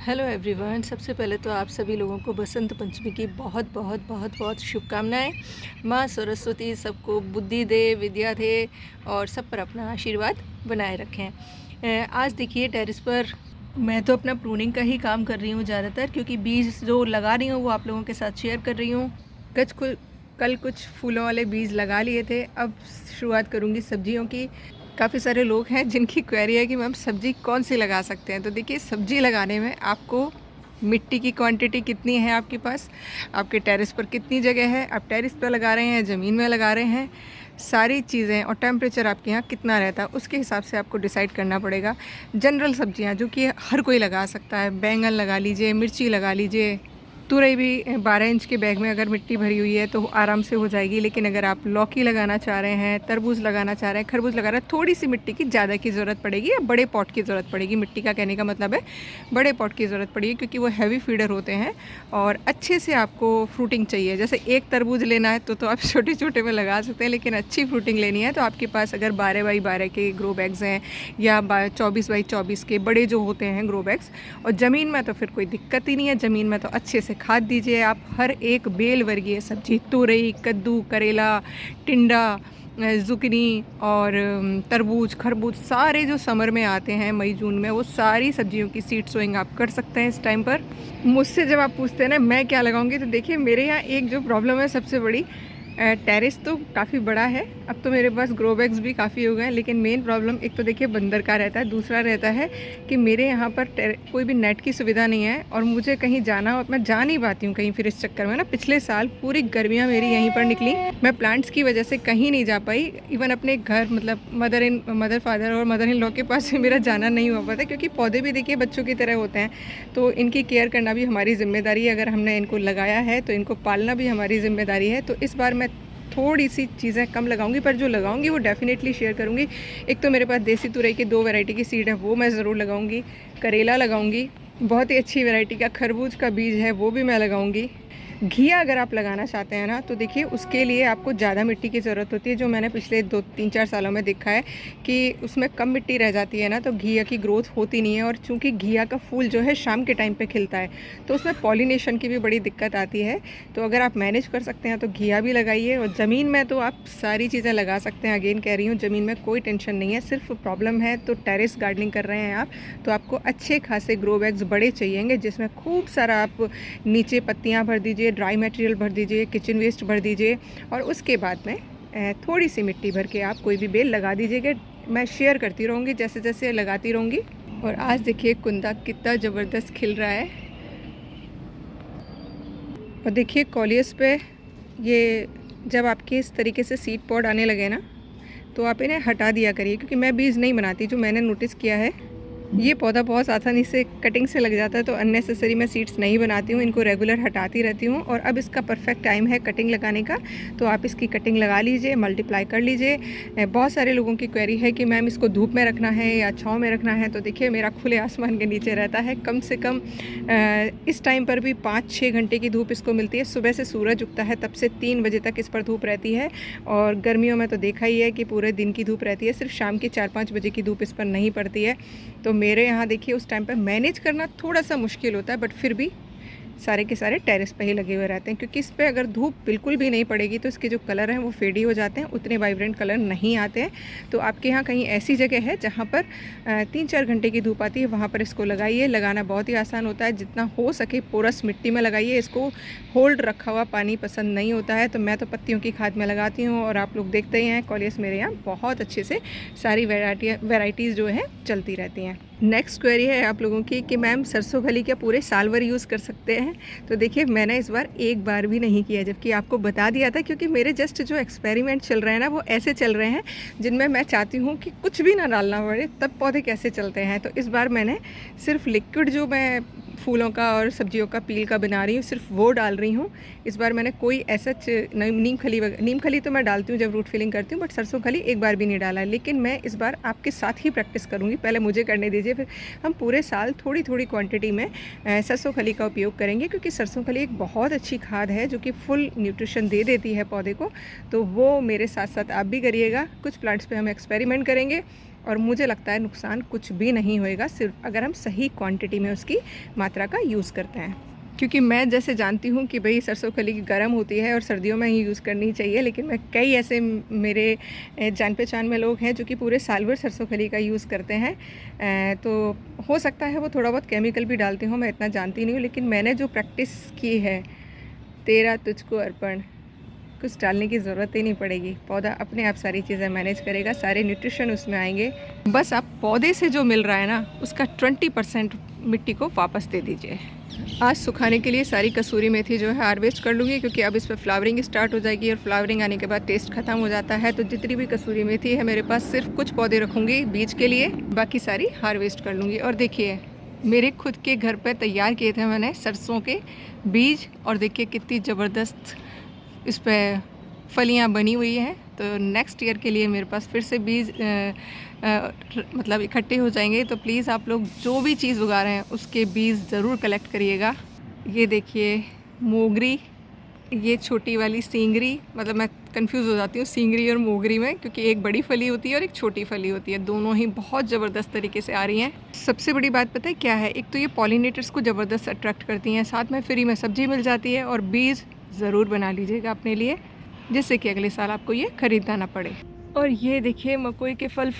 Hello everyone. सबसे पहले तो आप सभी लोगों को बसंत पंचमी की बहुत बहुत बहुत बहुत शुभकामनाएं। माँ सरस्वती सबको बुद्धि दे, विद्या दे और सब पर अपना आशीर्वाद बनाए रखें। आज देखिए टेरेस पर मैं तो अपना प्रूनिंग का ही काम कर रही हूँ ज़्यादातर, क्योंकि बीज जो लगा रही हूँ वो आप लोगों के साथ शेयर कर रही हूँ। कल कुछ फूलों वाले बीज लगा लिए थे, अब शुरुआत करूँगी सब्जियों की। काफ़ी सारे लोग हैं जिनकी क्वेरी है कि मैम सब्ज़ी कौन सी लगा सकते हैं। तो देखिए, सब्ज़ी लगाने में आपको मिट्टी की क्वांटिटी कितनी है आपके पास, आपके टेरेस पर कितनी जगह है, आप टेरेस पर लगा रहे हैं, ज़मीन में लगा रहे हैं, सारी चीज़ें और टेम्परेचर आपके यहाँ कितना रहता है उसके हिसाब से आपको डिसाइड करना पड़ेगा। जनरल सब्जियाँ जो कि हर कोई लगा सकता है, बैंगन लगा लीजिए, मिर्ची लगा लीजिए, तुरई भी 12 इंच के बैग में अगर मिट्टी भरी हुई है तो आराम से हो जाएगी। लेकिन अगर आप लौकी लगाना चाह रहे हैं, तरबूज लगाना चाह रहे हैं, खरबूज लगा रहे हैं, थोड़ी सी मिट्टी की ज़्यादा की ज़रूरत पड़ेगी या बड़े पॉट की ज़रूरत पड़ेगी। मिट्टी का कहने का मतलब है बड़े पॉट की ज़रूरत पड़ेगी, क्योंकि वो हैवी फीडर होते हैं और अच्छे से आपको फ्रूटिंग चाहिए। जैसे एक तरबूज लेना है तो आप छोटे छोटे में लगा सकते हैं, लेकिन अच्छी फ्रूटिंग लेनी है तो आपके पास अगर 12x12 के ग्रो बैग्स हैं या 24x24 के बड़े जो होते हैं ग्रो बैग्स, और ज़मीन में तो फिर कोई दिक्कत ही नहीं है। ज़मीन में तो अच्छे से खाद दीजिए आप। हर एक बेल वर्गीय सब्जी, तुरई, कद्दू, करेला, टिंडा, जुकनी और तरबूज, खरबूज, सारे जो समर में आते हैं मई जून में, वो सारी सब्जियों की सीड सोइंग आप कर सकते हैं इस टाइम पर। मुझसे जब आप पूछते हैं ना मैं क्या लगाऊंगी, तो देखिए मेरे यहाँ एक जो प्रॉब्लम है सबसे बड़ी, टेरेस तो काफ़ी बड़ा है, अब तो मेरे पास ग्रो बैग्स भी काफ़ी हो गए हैं, लेकिन मेन प्रॉब्लम एक तो देखिए बंदर का रहता है, दूसरा रहता है कि मेरे यहाँ पर कोई भी नेट की सुविधा नहीं है और मुझे कहीं जाना हो, मैं जा नहीं पाती हूँ कहीं। फिर इस चक्कर में ना पिछले साल पूरी गर्मियाँ मेरी यहीं पर निकली, मैं प्लांट्स की वजह से कहीं नहीं जा पाई। इवन अपने घर, मतलब मदर फादर और मदर इन लॉ के पास मेरा जाना नहीं हो पाता, क्योंकि पौधे भी देखिए बच्चों की तरह होते हैं, तो इनकी केयर करना भी हमारी जिम्मेदारी है। अगर हमने इनको लगाया है तो इनको पालना भी हमारी जिम्मेदारी है। तो इस बार मैं थोड़ी सी चीज़ें कम लगाऊंगी, पर जो लगाऊंगी वो डेफिनेटली शेयर करूंगी। एक तो मेरे पास देसी तुरई की 2 वैरायटी की सीड है, वो मैं ज़रूर लगाऊंगी। करेला लगाऊंगी, बहुत ही अच्छी वैरायटी का खरबूज का बीज है, वो भी मैं लगाऊंगी। घिया अगर आप लगाना चाहते हैं ना, तो देखिए उसके लिए आपको ज़्यादा मिट्टी की ज़रूरत होती है। जो मैंने पिछले 2-3-4 सालों में देखा है कि उसमें कम मिट्टी रह जाती है ना, तो घिया की ग्रोथ होती नहीं है। और चूंकि घिया का फूल जो है शाम के टाइम पे खिलता है, तो उसमें पॉलिनेशन की भी बड़ी दिक्कत आती है। तो अगर आप मैनेज कर सकते हैं तो घिया भी लगाइए। और ज़मीन में तो आप सारी चीज़ें लगा सकते हैं, अगेन कह रही हूँ ज़मीन में कोई टेंशन नहीं है। सिर्फ प्रॉब्लम है तो टेरेस गार्डनिंग कर रहे हैं आप, तो आपको अच्छे खासे ग्रो बैग्स बड़े चाहिएंगे, जिसमें खूब सारा आप नीचे पत्तियाँ भर दीजिए, ड्राई मटेरियल भर दीजिए, किचन वेस्ट भर दीजिए, और उसके बाद में थोड़ी सी मिट्टी भर के आप कोई भी बेल लगा दीजिएगा। मैं शेयर करती रहूँगी जैसे जैसे लगाती रहूँगी। और आज देखिए कुंदा कितना ज़बरदस्त खिल रहा है। और देखिए कॉलियस पे ये जब आपके इस तरीके से सीड पॉड आने लगे ना, तो आप इन्हें हटा दिया करिए, क्योंकि मैं बीज नहीं बनाती। जो मैंने नोटिस किया है, ये पौधा बहुत आसानी से कटिंग से लग जाता है, तो अननेसेसरी मैं सीड्स नहीं बनाती हूँ, इनको रेगुलर हटाती रहती हूँ। और अब इसका परफेक्ट टाइम है कटिंग लगाने का, तो आप इसकी कटिंग लगा लीजिए, मल्टीप्लाई कर लीजिए। बहुत सारे लोगों की क्वेरी है कि मैम इसको धूप में रखना है या छाँव में रखना है, तो देखिए मेरा खुले आसमान के नीचे रहता है। कम से कम इस टाइम पर भी 5-6 घंटे की धूप इसको मिलती है। सुबह से सूरज उगता है तब से 3 बजे तक इस पर धूप रहती है, और गर्मियों में तो देखा ही है कि पूरे दिन की धूप रहती है, सिर्फ शाम के 4-5 बजे की धूप इस पर नहीं पड़ती है। तो मेरे यहाँ देखिए उस टाइम पर मैनेज करना थोड़ा सा मुश्किल होता है, बट फिर भी सारे के सारे टेरेस पे ही लगे हुए रहते हैं, क्योंकि इस पर अगर धूप बिल्कुल भी नहीं पड़ेगी तो इसके जो कलर हैं वो फेडी हो जाते हैं, उतने वाइब्रेंट कलर नहीं आते हैं। तो आपके यहाँ कहीं ऐसी जगह है जहाँ पर 3-4 घंटे की धूप आती है, वहाँ पर इसको लगाइए। लगाना बहुत ही आसान होता है, जितना हो सके पोरस मिट्टी में लगाइए। इसको होल्ड रखा हुआ पानी पसंद नहीं होता है, तो मैं तो पत्तियों की खाद में लगाती हूँ। और आप लोग देखते ही हैं कॉलियस मेरे यहाँ बहुत अच्छे से सारी वेराइटीज़ जो है चलती रहती हैं। नेक्स्ट क्वेरी है आप लोगों की कि मैम सरसों खली क्या पूरे साल भर यूज़ कर सकते हैं? तो देखिए मैंने इस बार एक बार भी नहीं किया, जबकि आपको बता दिया था, क्योंकि मेरे जस्ट जो एक्सपेरिमेंट चल रहे हैं ना वो ऐसे चल रहे हैं जिनमें मैं चाहती हूँ कि कुछ भी ना डालना पड़े, तब पौधे कैसे चलते हैं। तो इस बार मैंने सिर्फ लिक्विड जो मैं फूलों का और सब्जियों का पील का बना रही हूँ, सिर्फ वो डाल रही हूँ। इस बार मैंने कोई ऐसा नीम खली तो मैं डालती हूँ जब रूट फिलिंग करती हूँ, बट सरसों खली एक बार भी नहीं डाला है। लेकिन मैं इस बार आपके साथ ही प्रैक्टिस करूँगी, पहले मुझे करने दीजिए, फिर हम पूरे साल थोड़ी थोड़ी क्वांटिटी में सरसों खली का उपयोग करेंगे, क्योंकि सरसों खली एक बहुत अच्छी खाद है जो कि फुल न्यूट्रिशन दे देती है पौधे को। तो वो मेरे साथ साथ आप भी करिएगा। कुछ प्लांट्स पे हम एक्सपेरिमेंट करेंगे और मुझे लगता है नुकसान कुछ भी नहीं होएगा, सिर्फ अगर हम सही क्वांटिटी में उसकी मात्रा का यूज़ करते हैं। क्योंकि मैं जैसे जानती हूँ कि भाई सरसों खली गर्म होती है और सर्दियों में ही यूज़ करनी चाहिए, लेकिन मैं कई ऐसे मेरे जान पहचान में लोग हैं जो कि पूरे साल भर सरसों खली का यूज़ करते हैं। तो हो सकता है वो थोड़ा बहुत केमिकल भी डालती हूँ, मैं इतना जानती नहीं हूँ, लेकिन मैंने जो प्रैक्टिस की है, तेरा तुझको अर्पण, कुछ डालने की ज़रूरत ही नहीं पड़ेगी, पौधा अपने आप सारी चीज़ें मैनेज करेगा, सारे न्यूट्रिशन उसमें आएंगे। बस आप पौधे से जो मिल रहा है ना, उसका 20% मिट्टी को वापस दे दीजिए। आज सुखाने के लिए सारी कसूरी मेथी जो है हार्वेस्ट कर लूँगी, क्योंकि अब इस पर फ्लावरिंग स्टार्ट हो जाएगी और फ्लावरिंग आने के बाद टेस्ट ख़त्म हो जाता है। तो जितनी भी कसूरी मेथी है मेरे पास, सिर्फ कुछ पौधे रखूँगी बीज के लिए, बाकी सारी हार्वेस्ट कर लूँगी। और देखिए मेरे खुद के घर पे तैयार किए थे मैंने सरसों के बीज, और देखिए कितनी ज़बरदस्त इस पर फलियाँ बनी हुई हैं। तो नेक्स्ट ईयर के लिए मेरे पास फिर से बीज मतलब इकट्ठे हो जाएंगे। तो प्लीज़ आप लोग जो भी चीज़ उगा रहे हैं उसके बीज ज़रूर कलेक्ट करिएगा। ये देखिए मोगरी, ये छोटी वाली सींगरी, मतलब मैं कंफ्यूज हो जाती हूँ सींगरी और मोगरी में, क्योंकि एक बड़ी फली होती है और एक छोटी फली होती है, दोनों ही बहुत ज़बरदस्त तरीके से आ रही हैं। सबसे बड़ी बात पता है क्या है, एक तो ये पॉलिनेटर्स को ज़बरदस्त अट्रैक्ट करती हैं, साथ में फ्री में सब्जी मिल जाती है। और बीज ज़रूर बना लीजिएगा अपने लिए, जिससे कि अगले साल आपको ये ख़रीदना ना पड़े। और ये देखिए मकोई के फल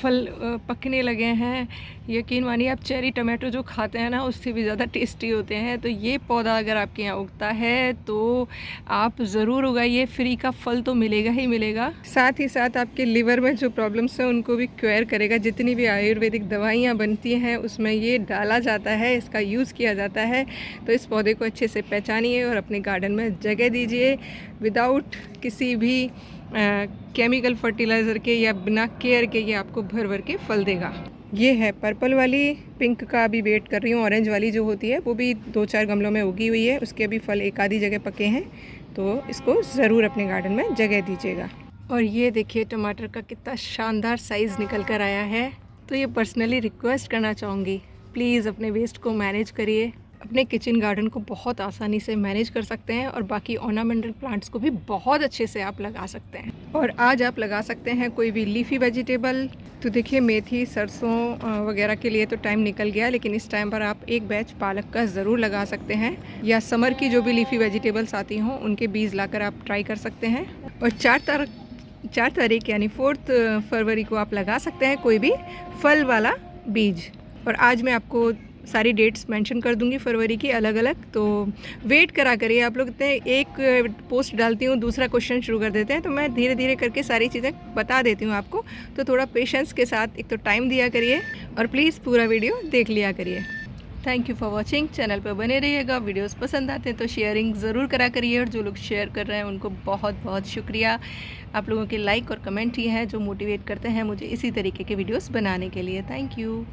पकने लगे हैं। यकीन मानिए आप चेरी टमाटो जो खाते हैं ना, उससे भी ज़्यादा टेस्टी होते हैं। तो ये पौधा अगर आपके यहाँ उगता है तो आप ज़रूर उगाइए, फ्री का फल तो मिलेगा ही मिलेगा। साथ ही साथ आपके लिवर में जो प्रॉब्लम्स हैं उनको भी क्योर करेगा। जितनी भी आयुर्वेदिक दवाइयाँ बनती हैं उसमें ये डाला जाता है, इसका यूज़ किया जाता है। तो इस पौधे को अच्छे से पहचानिए और अपने गार्डन में जगह दीजिए, विदाउट किसी भी केमिकल फर्टिलाइज़र के या बिना केयर के ये आपको भर भर के फल देगा। ये है पर्पल वाली, पिंक का अभी वेट कर रही हूँ। ऑरेंज वाली जो होती है वो भी 2-4 गमलों में उगी हुई है, उसके अभी फल एक आधी जगह पके हैं। तो इसको ज़रूर अपने गार्डन में जगह दीजिएगा। और ये देखिए टमाटर का कितना शानदार साइज़ निकल कर आया है। तो ये पर्सनली रिक्वेस्ट करना चाहूँगी, प्लीज़ अपने वेस्ट को मैनेज करिए। अपने किचन गार्डन को बहुत आसानी से मैनेज कर सकते हैं और बाकी ऑर्नामेंटल प्लांट्स को भी बहुत अच्छे से आप लगा सकते हैं। और आज आप लगा सकते हैं कोई भी लीफी वेजिटेबल। तो देखिए मेथी सरसों वगैरह के लिए तो टाइम निकल गया, लेकिन इस टाइम पर आप एक बैच पालक का ज़रूर लगा सकते हैं, या समर की जो भी लीफी वेजिटेबल्स आती हों उनके बीज लाकर आप ट्राई कर सकते हैं। और 4 तारीख यानी 4 फरवरी को आप लगा सकते हैं कोई भी फल वाला बीज। और आज मैं आपको सारी डेट्स मेंशन कर दूंगी फरवरी की अलग अलग, तो वेट करा करिए आप लोग। इतने एक पोस्ट डालती हूँ दूसरा क्वेश्चन शुरू कर देते हैं, तो मैं धीरे धीरे करके सारी चीज़ें बता देती हूँ आपको। तो थोड़ा पेशेंस के साथ एक तो टाइम दिया करिए और प्लीज़ पूरा वीडियो देख लिया करिए। Thank you for watching. Channel पर बने रहिएगा। वीडियोस पसंद आते हैं तो शेयरिंग ज़रूर करा करिए, और जो लोग शेयर कर रहे हैं उनको बहुत बहुत शुक्रिया। आप लोगों के लाइक और कमेंट ही हैं जो मोटिवेट करते हैं मुझे इसी तरीके के वीडियोस बनाने के लिए। Thank you.